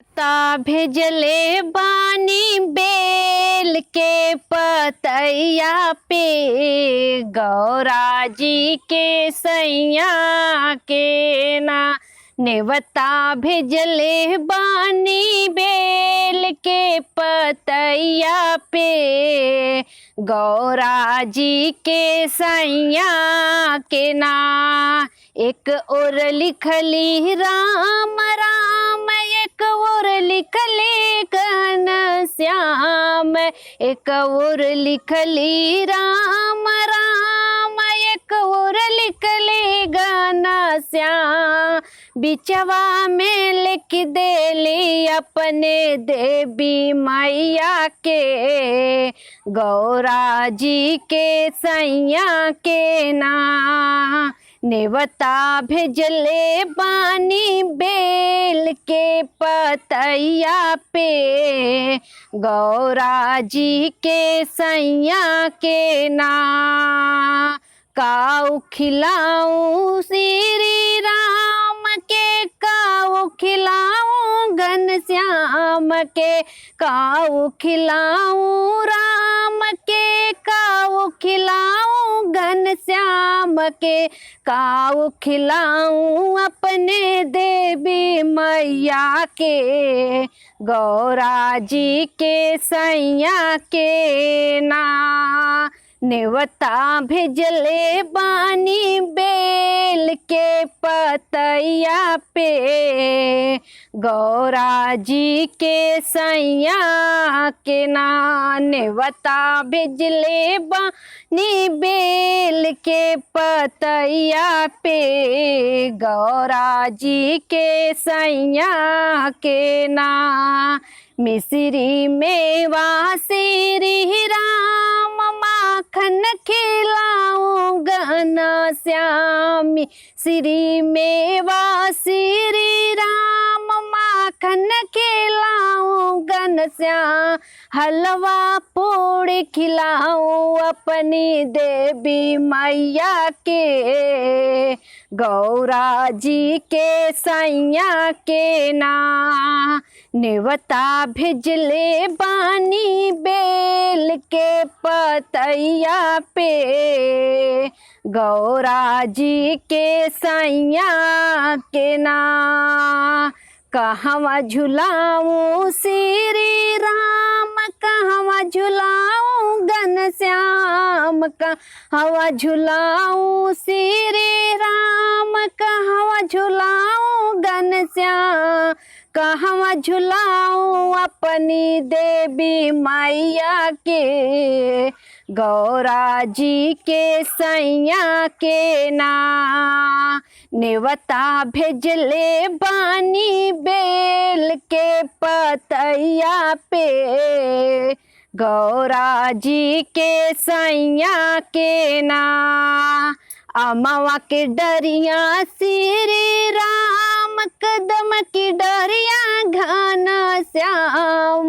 ता भेजले बानी बेल के पतैया पे गौरा जी के सैया के ना। नेवता भेजले बानी बेल के पतैया पे गौरा जी के सैया के ना। एक और लिखली राम राम, एक और लिखली घनश्याम, एक और लिखली राम राम, एक और लिखली घनश्याम। बिचवा में लिख देली अपने देवी मैया के गौरा जी के सैया के ना। नेवता भेजले बानी बेल के पतैया पे गौरा जी के सैया के ना। काऊ खिलाऊं श्री राम के, काऊ खिलाऊं घनश्याम के, काऊ खिलाऊं राम के, काऊ खिलाऊं घनश्याम के, काऊ खिलाऊं अपने देवी मैया के गौरा जी के सैया के ना। नेवता भेजले बानी बेल के पतैया पे गौरा जी के सैया के ना। नेवता भेजले बानी बेल के पतैया पे गौरा जी के सैया के ना। मिश्री मेवा श्री राम, माखन खिलाऊं घनश्याम। श्री मेवा श्री राम, माखन खिलाऊं घनश्याम। हलवा पूड़ी खिलाऊं अपनी देवी मैया के गौरा जी के सैया के ना। नेवता भेजले बानी बेल के पतैया पे गौरा जी के सैया के ना। कहवा झुलाऊं श्री राम, कहवा झुलाऊं घनश्याम, कहवा झुलाऊं श्री राम, कहवा झुलाऊं घनश्याम। कहवा झुलाऊं अपनी देवी मैया के गौरा जी के सैया के ना। नेवता भेजले बानी बेल के पतैया पे गौरा जी के सैया के ना। अमवा के डरिया श्री राम, कदम की डरिया घनश्याम।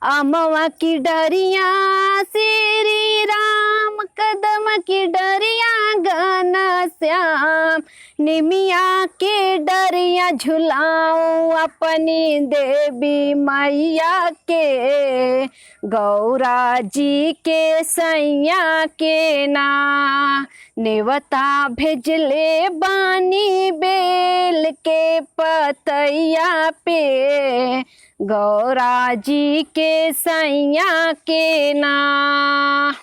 अमवा की डरिया श्री राम, कदम की डरिया घनश्याम। निमिया के डरिया झुलाऊं अपनी देवी मैया के गौरा जी के सैया के ना। नेवता भेजले बानी बेल के पतैया पे गौरा जी के सैया के ना।